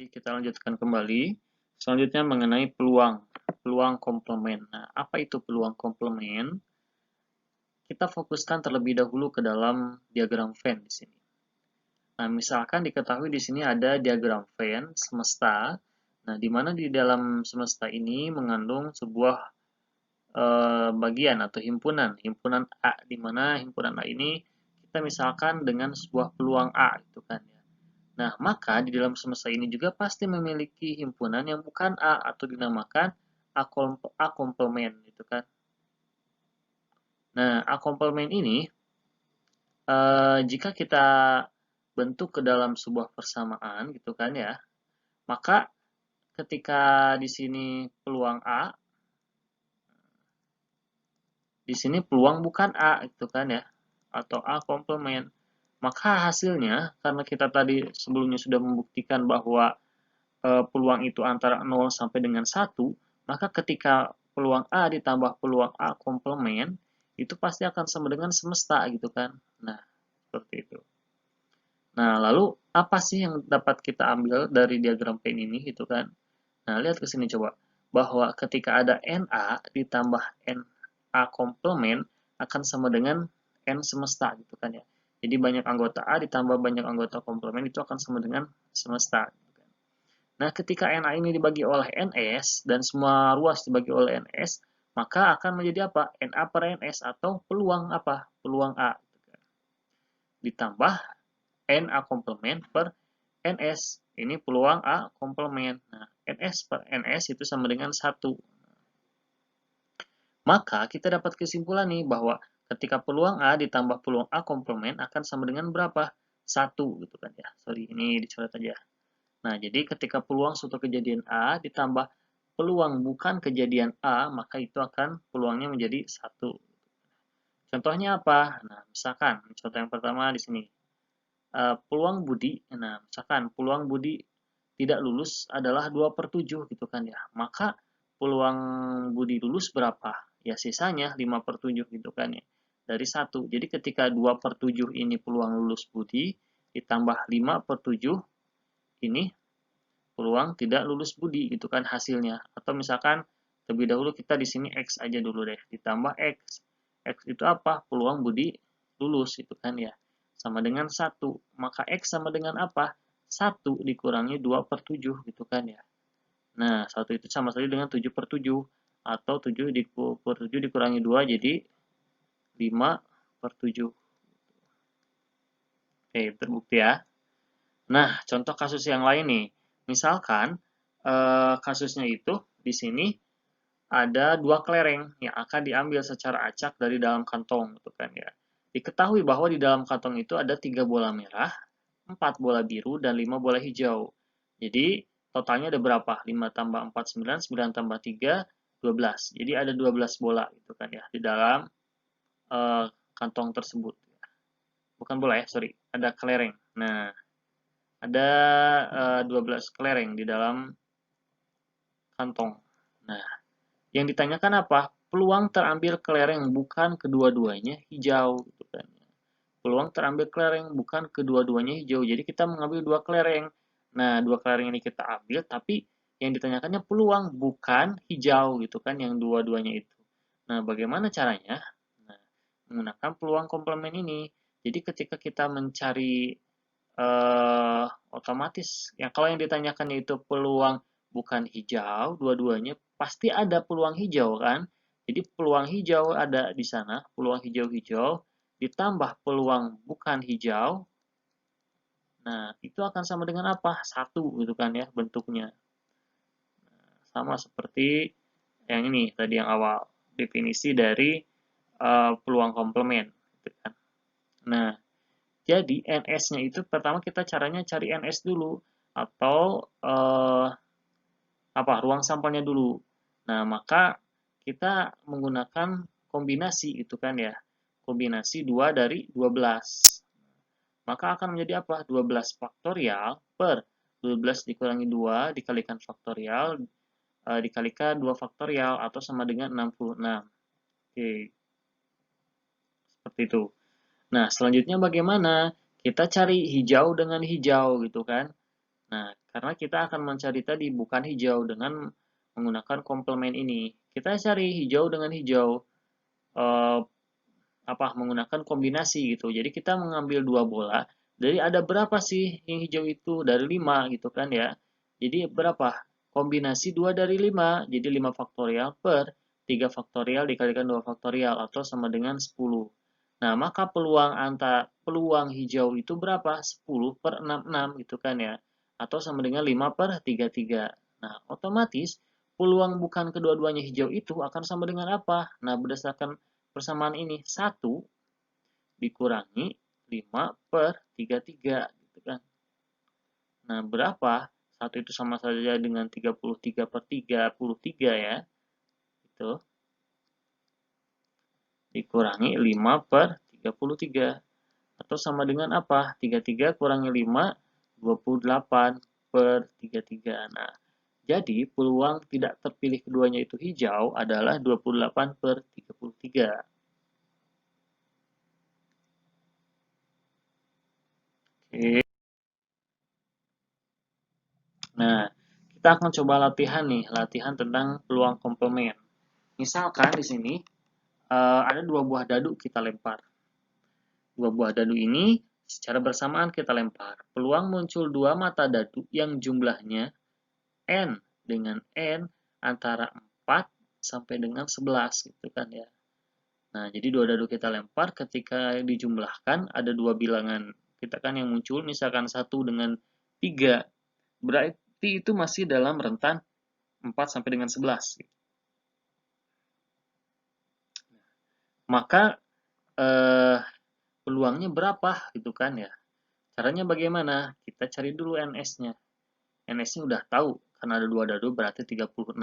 Kita lanjutkan kembali. Selanjutnya mengenai peluang komplement. Nah, apa itu peluang komplement? Kita fokuskan terlebih dahulu ke dalam diagram Venn di sini. Nah, misalkan diketahui di sini ada diagram Venn semesta. Nah, di mana di dalam semesta ini mengandung sebuah bagian atau himpunan A, di mana himpunan A ini kita misalkan dengan sebuah peluang A, gitu kan ya. Nah, maka di dalam semesta ini juga pasti memiliki himpunan yang bukan A atau dinamakan A komplement gitu kan. Nah, A komplement ini jika kita bentuk ke dalam sebuah persamaan gitu kan ya, maka ketika di sini peluang A, di sini peluang bukan A gitu kan ya, atau A komplement. Maka hasilnya karena kita tadi sebelumnya sudah membuktikan bahwa peluang itu antara 0 sampai dengan 1, maka ketika peluang A ditambah peluang A komplement, itu pasti akan sama dengan semesta gitu kan. Nah, seperti itu. Nah, lalu apa sih yang dapat kita ambil dari diagram Venn ini gitu kan. Nah, lihat ke sini coba. Bahwa ketika ada NA ditambah NA komplement akan sama dengan N semesta gitu kan ya. Jadi banyak anggota A ditambah banyak anggota komplement itu akan sama dengan semesta. Nah, ketika NA ini dibagi oleh NS dan semua ruas dibagi oleh NS, maka akan menjadi apa? NA per NS atau peluang apa? Peluang A. Ditambah NA komplement per NS. Ini peluang A komplement. Nah, NS per NS itu sama dengan 1. Maka kita dapat kesimpulan nih bahwa ketika peluang A ditambah peluang A komplement akan sama dengan berapa? 1 gitu kan ya. Sorry, ini dicoret aja. Nah, jadi ketika peluang suatu kejadian A ditambah peluang bukan kejadian A, maka itu akan peluangnya menjadi 1. Contohnya apa? Nah, misalkan contoh yang pertama di sini. Peluang Budi, nah misalkan peluang Budi tidak lulus adalah 2/7 gitu kan ya. Maka peluang Budi lulus berapa? Ya sisanya 5/7 gitu kan ya. Dari 1. Jadi ketika 2/7 ini peluang lulus Budi, ditambah 5/7 ini peluang tidak lulus Budi gitu kan hasilnya. Atau misalkan terlebih dahulu kita di sini X aja dulu deh, ditambah X. X itu apa? Peluang Budi lulus gitu kan ya. Sama dengan 1. Maka X sama dengan apa? 1 dikurangi 2/7 gitu kan ya. Nah, 1 itu sama saja dengan 7/7. Atau 7/7 dikurangi 2 jadi 5/7. Oke, terbukti ya. Nah, contoh kasus yang lain nih. Misalkan kasusnya itu di sini ada 2 kelereng yang akan diambil secara acak dari dalam kantong gitu kan ya. Diketahui bahwa di dalam kantong itu ada 3 bola merah, 4 bola biru, dan 5 bola hijau. Jadi totalnya ada berapa? 5 tambah 4, 9, 9 tambah 3, 12. Jadi ada 12 bola gitu kan ya di dalam kantong tersebut. Bukan bola ya, sorry. Ada kelereng. Nah, ada 12 kelereng di dalam kantong. Nah, yang ditanyakan apa? Peluang terambil kelereng bukan kedua-duanya hijau gitu kan. Peluang terambil kelereng bukan kedua-duanya hijau. Jadi kita mengambil 2 kelereng. Nah, 2 kelereng ini kita ambil tapi yang ditanyakannya peluang bukan hijau gitu kan yang dua-duanya itu. Nah, bagaimana caranya? Nah, menggunakan peluang komplement ini. Jadi ketika kita mencari otomatis ya kalau yang ditanyakan itu peluang bukan hijau dua-duanya pasti ada peluang hijau kan. Jadi peluang hijau ada di sana, peluang hijau-hijau ditambah peluang bukan hijau. Nah, itu akan sama dengan apa? 1 gitu kan ya bentuknya. Sama seperti yang ini tadi yang awal, definisi dari peluang komplement gitu kan. Nah, jadi NS-nya itu pertama kita caranya cari NS dulu atau ruang sampelnya dulu. Nah, maka kita menggunakan kombinasi itu kan ya. Kombinasi 2 dari 12. Maka akan menjadi apa? 12 faktorial per 12 dikurangi 2 dikalikan faktorial dikalikan 2 faktorial atau sama dengan 66. Oke, seperti itu. Nah, selanjutnya bagaimana? Kita cari hijau dengan hijau gitu kan. Nah, karena kita akan mencari tadi bukan hijau dengan menggunakan komplement ini. Kita cari hijau dengan hijau. Eh, menggunakan kombinasi gitu. Jadi kita mengambil dua bola. Dari ada berapa sih yang hijau itu? Dari 5 gitu kan ya. Jadi berapa? Kombinasi 2 dari 5. Jadi 5 faktorial per 3 faktorial dikalikan 2 faktorial atau sama dengan 10. Nah, maka peluang hijau itu berapa? 10 per 66 gitu kan ya. Atau sama dengan 5 per 33. Nah, otomatis peluang bukan kedua-duanya hijau itu akan sama dengan apa? Nah, berdasarkan persamaan ini 1 dikurangi 5 per 33 gitu kan. Nah, berapa? 1 itu sama saja dengan 33 per 33 ya. Itu dikurangi 5 per 33. Atau sama dengan apa? 33 kurangi 5, 28 per 33. Nah, jadi peluang tidak terpilih keduanya itu hijau adalah 28 per 33. Oke. Nah, kita akan coba latihan nih, latihan tentang peluang komplement. Misalkan di sini ada dua buah dadu kita lempar. Dua buah dadu ini secara bersamaan kita lempar. Peluang muncul dua mata dadu yang jumlahnya n dengan n antara 4 sampai dengan 11 gitu kan ya. Nah, jadi dua dadu kita lempar ketika dijumlahkan ada dua bilangan kita kan yang muncul misalkan 1 dengan 3. Berarti itu masih dalam rentan 4 sampai dengan 11. Maka peluangnya berapa gitu kan ya. Caranya bagaimana? Kita cari dulu NS-nya. NS-nya udah tahu karena ada dua dadu berarti 36.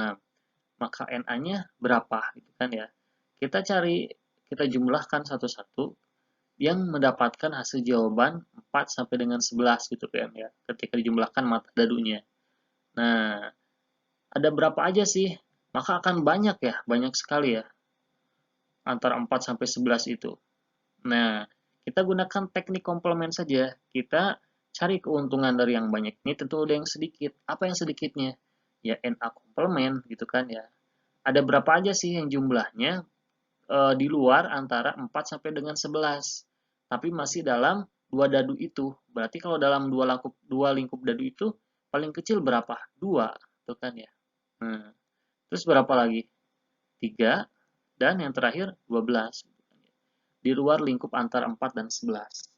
Maka NA-nya berapa gitu kan ya. Kita jumlahkan satu-satu yang mendapatkan hasil jawaban 4 sampai dengan 11 gitu kan ya. Ketika dijumlahkan mata dadunya. Nah, ada berapa aja sih? Maka akan banyak ya, banyak sekali ya. Antara 4 sampai 11 itu. Nah, kita gunakan teknik komplement saja. Kita cari keuntungan dari yang banyak ini tentu ada yang sedikit. Apa yang sedikitnya? Ya NA komplement gitu kan ya. Ada berapa aja sih yang jumlahnya di luar antara 4 sampai dengan 11. Tapi masih dalam dua dadu itu. Berarti kalau dalam dua lingkup dadu itu paling kecil berapa? 2, tuh kan ya. Nah, terus berapa lagi? 3 dan yang terakhir 12 di luar lingkup antara 4 dan 11.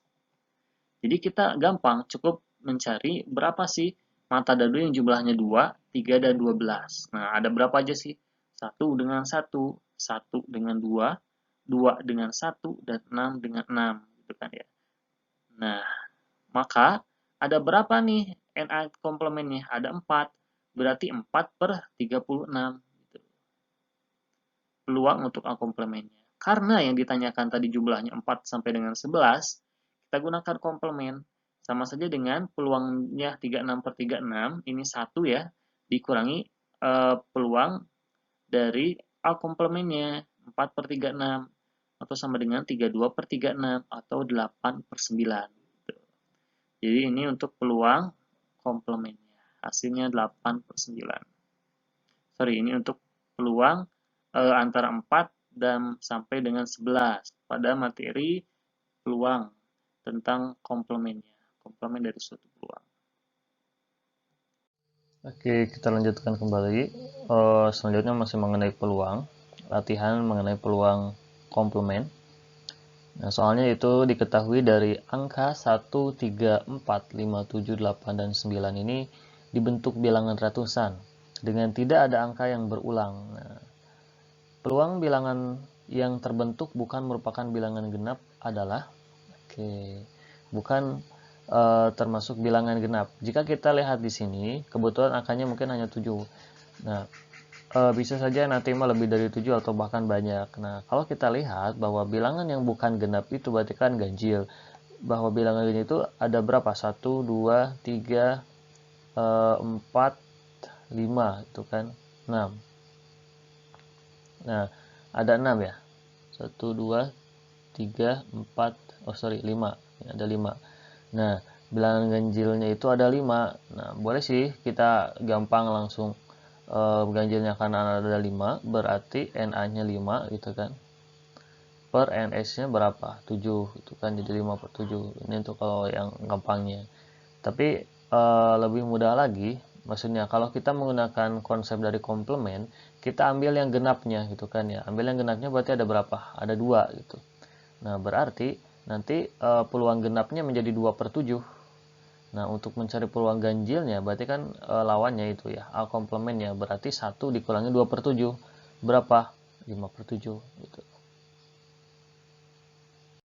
Jadi kita gampang cukup mencari berapa sih mata dadu yang jumlahnya 2, 3, dan 12. Nah, ada berapa aja sih? 1 dengan 1, 1 dengan 2, 2 dengan 1, dan 6 dengan 6. Gitu kan ya. Nah, maka ada berapa nih NA komplementnya? Ada 4. Berarti 4 per 36. Gitu. Peluang untuk A komplementnya. Karena yang ditanyakan tadi jumlahnya 4 sampai dengan 11, kita gunakan komplement. Sama saja dengan peluangnya 36 per 36, ini 1 ya, dikurangi peluang dari A komplementnya, 4 per 36, atau sama dengan 32 per 36, atau 8 per 9. Jadi ini untuk peluang komplementnya, hasilnya 8 per 9. Sorry, ini untuk peluang antara 4 dan sampai dengan 11 pada materi peluang tentang komplemennya, komplemen dari suatu peluang. Oke, kita lanjutkan kembali. Selanjutnya masih mengenai peluang, latihan mengenai peluang komplement. Nah, soalnya itu diketahui dari angka 1, 3, 4, 5, 7, 8, dan 9 ini dibentuk bilangan ratusan dengan tidak ada angka yang berulang. Nah, peluang bilangan yang terbentuk bukan merupakan bilangan genap adalah bukan termasuk bilangan genap. Jika kita lihat di sini, kebetulan angkanya mungkin hanya 7. Nah, bisa saja nanti lebih dari 7 atau bahkan banyak. Nah, kalau kita lihat bahwa bilangan yang bukan genap itu berarti kan ganjil. Bahwa bilangan ganjil itu ada berapa? 1, 2, 3, 4, 5 itu kan 6. Nah, ada 6 ya. 1, 2, 3, 4, 5. Ada 5. Nah, bilangan ganjilnya itu ada 5. Nah, boleh sih kita gampang langsung ganjilnya karena ada 5, berarti NA-nya 5 gitu kan. Per NS-nya berapa? 7 gitu kan, jadi 5 per 7. Ini untuk kalau yang gampangnya. Tapi lebih mudah lagi, maksudnya kalau kita menggunakan konsep dari komplement, kita ambil yang genapnya gitu kan ya. Ambil yang genapnya berarti ada berapa? Ada 2 gitu. Nah, berarti nanti peluang genapnya menjadi 2 per 7. Nah, untuk mencari peluang ganjilnya berarti kan lawannya itu ya, A komplementnya berarti 1 dikurangi 2 per 7. Berapa? 5 per 7 gitu.